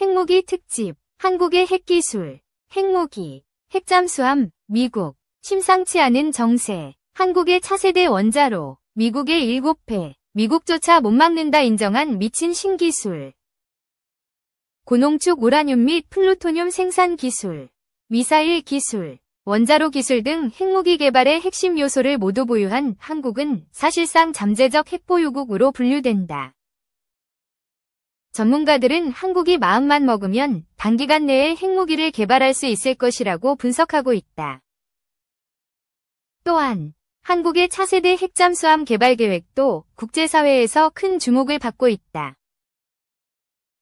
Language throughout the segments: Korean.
핵무기 특집, 한국의 핵기술, 핵무기, 핵잠수함, 미국, 심상치 않은 정세, 한국의 차세대 원자로, 미국의 7배, 미국조차 못 막는다 인정한 미친 신기술. 고농축 우라늄 및 플루토늄 생산 기술, 미사일 기술, 원자로 기술 등 핵무기 개발의 핵심 요소를 모두 보유한 한국은 사실상 잠재적 핵보유국으로 분류된다. 전문가들은 한국이 마음만 먹으면 단기간 내에 핵무기를 개발할 수 있을 것이라고 분석하고 있다. 또한 한국의 차세대 핵잠수함 개발 계획도 국제사회에서 큰 주목을 받고 있다.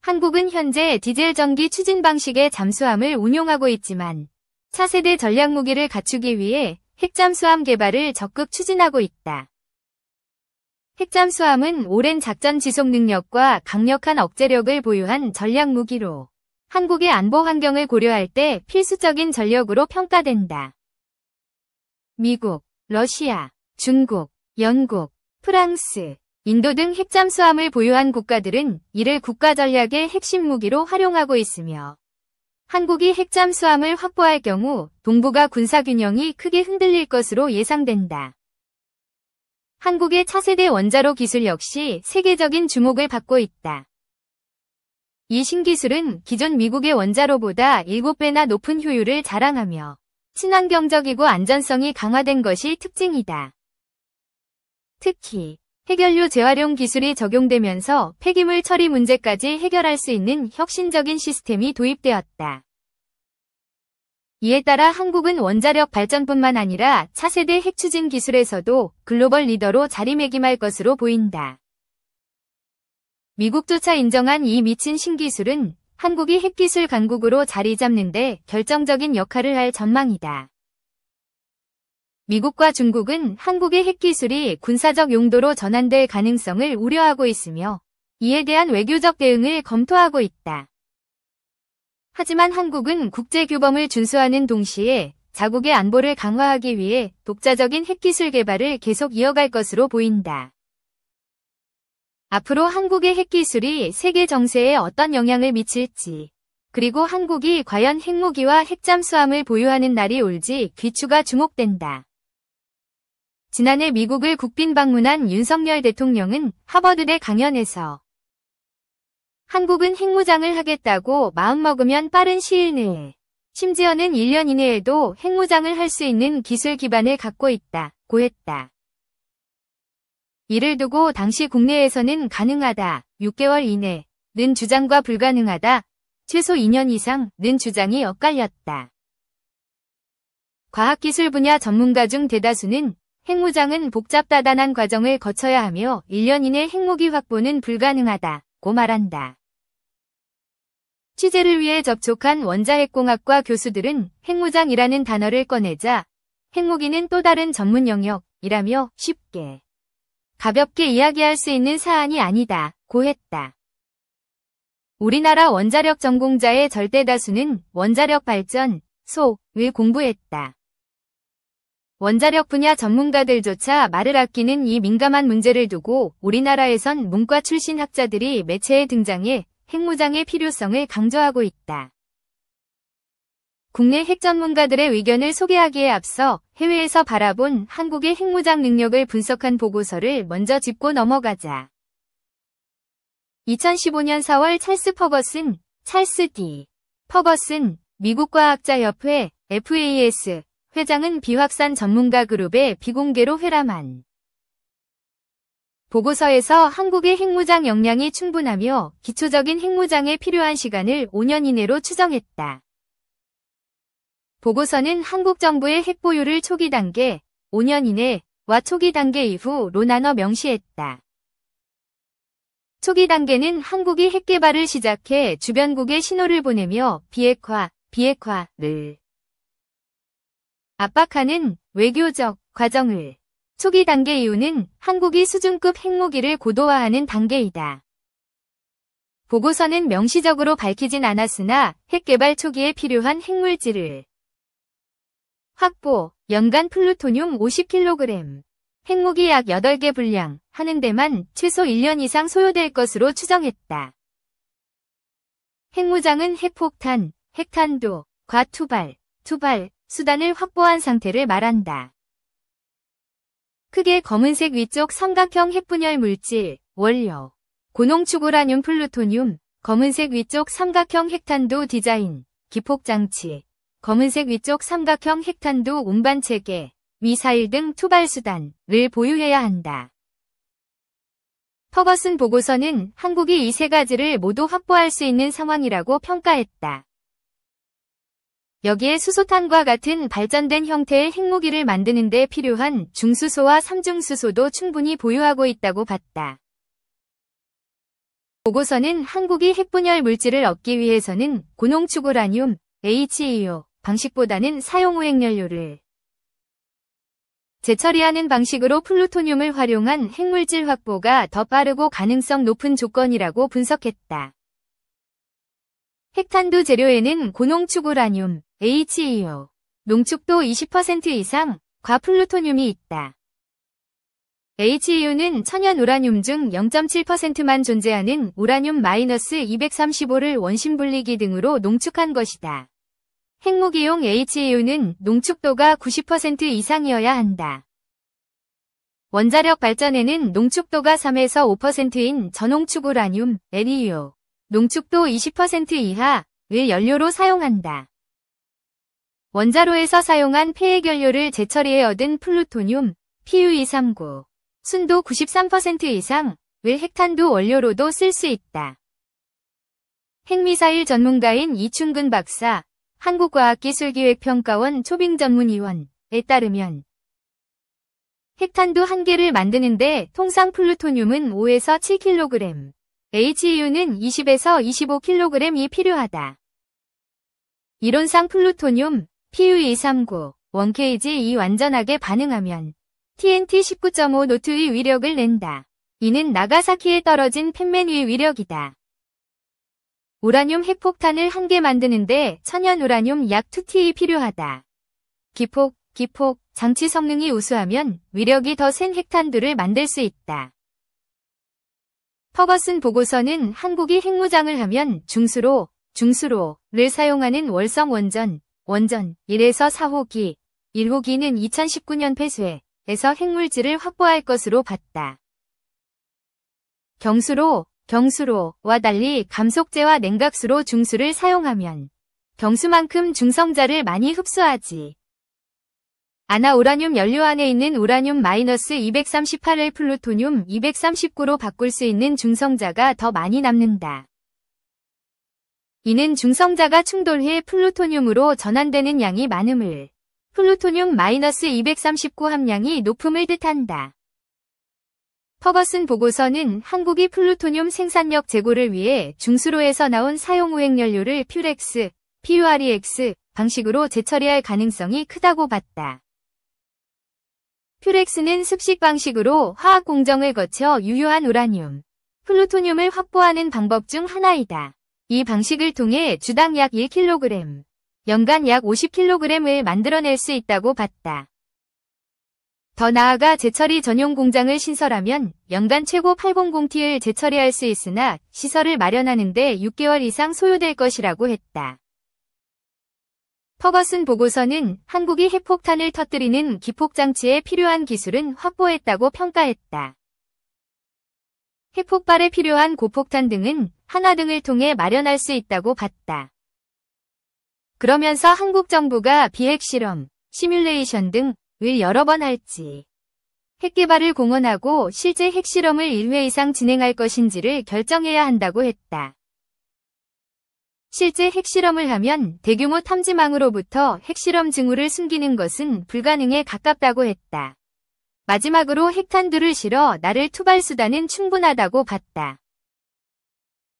한국은 현재 디젤 전기 추진 방식의 잠수함을 운용하고 있지만 차세대 전략무기를 갖추기 위해 핵잠수함 개발을 적극 추진하고 있다. 핵잠수함은 오랜 작전 지속 능력과 강력한 억제력을 보유한 전략무기로 한국의 안보 환경을 고려할 때 필수적인 전력으로 평가된다. 미국, 러시아, 중국, 영국, 프랑스, 인도 등 핵잠수함을 보유한 국가들은 이를 국가 전략의 핵심 무기로 활용하고 있으며 한국이 핵잠수함을 확보할 경우 동북아 군사균형이 크게 흔들릴 것으로 예상된다. 한국의 차세대 원자로 기술 역시 세계적인 주목을 받고 있다. 이 신기술은 기존 미국의 원자로보다 7배나 높은 효율을 자랑하며 친환경적이고 안전성이 강화된 것이 특징이다. 특히 핵연료 재활용 기술이 적용되면서 폐기물 처리 문제까지 해결할 수 있는 혁신적인 시스템이 도입되었다. 이에 따라 한국은 원자력 발전뿐만 아니라 차세대 핵추진 기술에서도 글로벌 리더로 자리매김할 것으로 보인다. 미국조차 인정한 이 미친 신기술은 한국이 핵기술 강국으로 자리 잡는 데 결정적인 역할을 할 전망이다. 미국과 중국은 한국의 핵기술이 군사적 용도로 전환될 가능성을 우려하고 있으며 이에 대한 외교적 대응을 검토하고 있다. 하지만 한국은 국제규범을 준수하는 동시에 자국의 안보를 강화하기 위해 독자적인 핵기술 개발을 계속 이어갈 것으로 보인다. 앞으로 한국의 핵기술이 세계 정세에 어떤 영향을 미칠지, 그리고 한국이 과연 핵무기와 핵잠수함을 보유하는 날이 올지 귀추가 주목된다. 지난해 미국을 국빈 방문한 윤석열 대통령은 하버드대 강연에서 한국은 핵무장을 하겠다고 마음먹으면 빠른 시일 내에, 심지어는 1년 이내에도 핵무장을 할 수 있는 기술 기반을 갖고 있다고 했다. 이를 두고 당시 국내에서는 가능하다, 6개월 이내는 주장과 불가능하다, 최소 2년 이상는 주장이 엇갈렸다. 과학기술 분야 전문가 중 대다수는 핵무장은 복잡다단한 과정을 거쳐야 하며 1년 이내 핵무기 확보는 불가능하다고 말한다. 취재를 위해 접촉한 원자핵공학과 교수들은 핵무장이라는 단어를 꺼내자 핵무기는 또 다른 전문 영역이라며 쉽게, 가볍게 이야기할 수 있는 사안이 아니다고 했다. 우리나라 원자력 전공자의 절대 다수는 원자력 발전, 소를 공부했다. 원자력 분야 전문가들조차 말을 아끼는 이 민감한 문제를 두고 우리나라에선 문과 출신 학자들이 매체에 등장해 핵무장의 필요성을 강조하고 있다. 국내 핵 전문가들의 의견을 소개하기에 앞서 해외에서 바라본 한국의 핵무장 능력을 분석한 보고서를 먼저 짚고 넘어가자. 2015년 4월 찰스 D. 퍼거슨 미국 과학자협회 FAS 회장은 비확산 전문가 그룹의 비공개로 회람한 보고서에서 한국의 핵무장 역량이 충분하며 기초적인 핵무장에 필요한 시간을 5년 이내로 추정했다. 보고서는 한국 정부의 핵보유를 초기 단계, 5년 이내와 초기 단계 이후로 나눠 명시했다. 초기 단계는 한국이 핵개발을 시작해 주변국에 신호를 보내며 비핵화를 압박하는 외교적 과정을, 초기 단계 이후는 한국이 수준급 핵무기를 고도화하는 단계이다. 보고서는 명시적으로 밝히진 않았으나 핵개발 초기에 필요한 핵물질을 확보, 연간 플루토늄 50kg, 핵무기 약 8개 분량 하는 데만 최소 1년 이상 소요될 것으로 추정했다. 핵무장은 핵폭탄, 핵탄두, 과투발, 투발, 수단을 확보한 상태를 말한다. 크게 검은색 위쪽 삼각형 핵분열 물질, 원료, 고농축 우라늄 플루토늄, 검은색 위쪽 삼각형 핵탄두 디자인, 기폭장치, 검은색 위쪽 삼각형 핵탄두 운반체계, 미사일 등 투발수단을 보유해야 한다. 퍼거슨 보고서는 한국이 이 세 가지를 모두 확보할 수 있는 상황이라고 평가했다. 여기에 수소탄과 같은 발전된 형태의 핵무기를 만드는 데 필요한 중수소와 삼중수소도 충분히 보유하고 있다고 봤다. 보고서는 한국이 핵분열 물질을 얻기 위해서는 고농축 우라늄, HEO 방식보다는 사용 후 핵연료를 재처리하는 방식으로 플루토늄을 활용한 핵물질 확보가 더 빠르고 가능성 높은 조건이라고 분석했다. 핵탄두 재료에는 고농축 우라늄, HEO, 농축도 20% 이상, 과플루토늄이 있다. HEU는 천연 우라늄 중 0.7%만 존재하는 우라늄-235를 원심 분리기 등으로 농축한 것이다. 핵무기용 HEU는 농축도가 90% 이상이어야 한다. 원자력 발전에는 농축도가 3에서 5%인 저농축 우라늄, LEU, 농축도 20% 이하를 연료로 사용한다. 원자로에서 사용한 폐핵연료를 재처리해 얻은 플루토늄, PU239, 순도 93% 이상을 핵탄두 원료로도 쓸 수 있다. 핵미사일 전문가인 이춘근 박사, 한국과학기술기획평가원 초빙전문위원에 따르면 핵탄두 1개를 만드는데 통상 플루토늄은 5에서 7kg, HEU는 20에서 25kg이 필요하다. 이론상 플루토늄, PU239, 1kg이 완전하게 반응하면 TNT 19.5 노트의 위력을 낸다. 이는 나가사키에 떨어진 펜맨의 위력이다. 우라늄 핵폭탄을 1개 만드는데 천연 우라늄 약 2T 필요하다. 기폭, 장치 성능이 우수하면 위력이 더 센 핵탄두를 만들 수 있다. 퍼거슨 보고서는 한국이 핵무장을 하면 중수로를 사용하는 월성 원전 1에서 4호기, 1호기는 2019년 폐쇄에서 핵물질을 확보할 것으로 봤다. 경수로와 달리 감속제와 냉각수로 중수를 사용하면 경수만큼 중성자를 많이 흡수하지 않아 우라늄 연료 안에 있는 우라늄-238을 플루토늄 239로 바꿀 수 있는 중성자가 더 많이 남는다. 이는 중성자가 충돌해 플루토늄으로 전환되는 양이 많음을 플루토늄-239 함량이 높음을 뜻한다. 퍼거슨 보고서는 한국이 플루토늄 생산력 제고를 위해 중수로에서 나온 사용 후 핵연료를 퓨렉스, PUREX 방식으로 재처리할 가능성이 크다고 봤다. 퓨렉스는 습식 방식으로 화학 공정을 거쳐 유효한 우라늄, 플루토늄을 확보하는 방법 중 하나이다. 이 방식을 통해 주당 약 1kg, 연간 약 50kg을 만들어낼 수 있다고 봤다. 더 나아가 재처리 전용 공장을 신설하면 연간 최고 800T를 재처리할 수 있으나 시설을 마련하는 데 6개월 이상 소요될 것이라고 했다. 퍼거슨 보고서는 한국이 핵폭탄을 터뜨리는 기폭장치에 필요한 기술은 확보했다고 평가했다. 핵폭발에 필요한 고폭탄 등은 한화 등을 통해 마련할 수 있다고 봤다. 그러면서 한국 정부가 비핵실험, 시뮬레이션 등을 여러 번 할지, 핵개발을 공언하고 실제 핵실험을 1회 이상 진행할 것인지를 결정해야 한다고 했다. 실제 핵실험을 하면 대규모 탐지망으로부터 핵실험 징후를 숨기는 것은 불가능에 가깝다고 했다. 마지막으로 핵탄두를 실어 나를 투발수단은 충분하다고 봤다.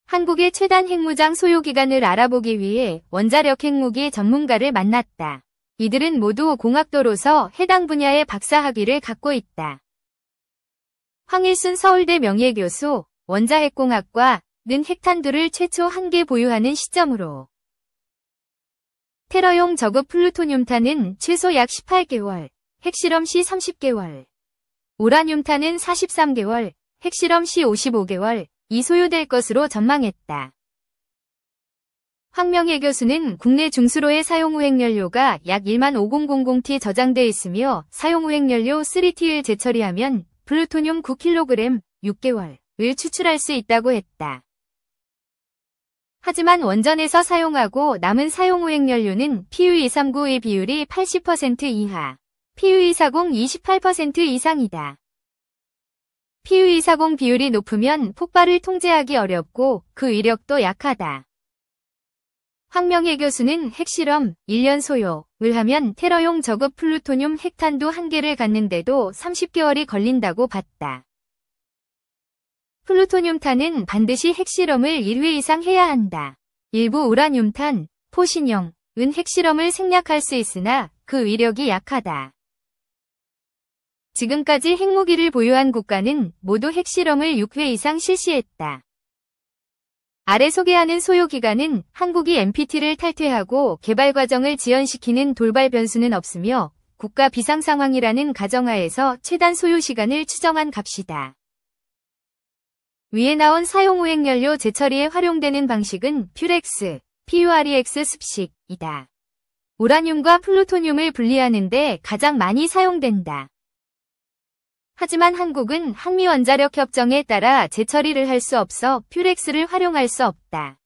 한국의 최단 핵무장 소요기간을 알아보기 위해 원자력 핵무기 전문가를 만났다. 이들은 모두 공학도로서 해당 분야의 박사학위를 갖고 있다. 황일순 서울대 명예교수, 원자핵공학과는 핵탄두를 최초 1개 보유하는 시점으로 테러용 저급 플루토늄탄은 최소 약 18개월, 핵실험 시 30개월, 우라늄탄은 43개월, 핵실험 시 55개월, 이 소요될 것으로 전망했다. 황명혜 교수는 국내 중수로의 사용우획연료가 약 15,000T 저장돼 있으며 사용우획연료 3T를 재처리하면 플루토늄 9kg 6개월을 추출할 수 있다고 했다. 하지만 원전에서 사용하고 남은 사용우획연료는 PU239의 비율이 80% 이하, PU240 28% 이상이다. PU240 비율이 높으면 폭발을 통제하기 어렵고 그 위력도 약하다. 황명혜 교수는 핵실험 1년 소요를 하면 테러용 저급 플루토늄 핵탄두 1개를 갖는데도 30개월이 걸린다고 봤다. 플루토늄탄은 반드시 핵실험을 1회 이상 해야 한다. 일부 우라늄탄, 포신형은 핵실험을 생략할 수 있으나 그 위력이 약하다. 지금까지 핵무기를 보유한 국가는 모두 핵실험을 6회 이상 실시했다. 아래 소개하는 소요기간은 한국이 NPT를 탈퇴하고 개발 과정을 지연시키는 돌발 변수는 없으며 국가 비상상황이라는 가정하에서 최단 소요 시간을 추정한 값이다. 위에 나온 사용우획연료 재처리에 활용되는 방식은 퓨렉스, PUREX 습식이다. 우라늄과 플루토늄을 분리하는 데 가장 많이 사용된다. 하지만 한국은 한미원자력협정에 따라 재처리를 할 수 없어 퓨렉스를 활용할 수 없다.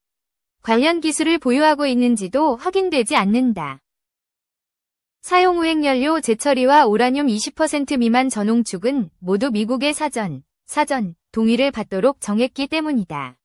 관련 기술을 보유하고 있는지도 확인되지 않는다. 사용우획연료 재처리와 우라늄 20% 미만 전홍축은 모두 미국의 사전 동의를 받도록 정했기 때문이다.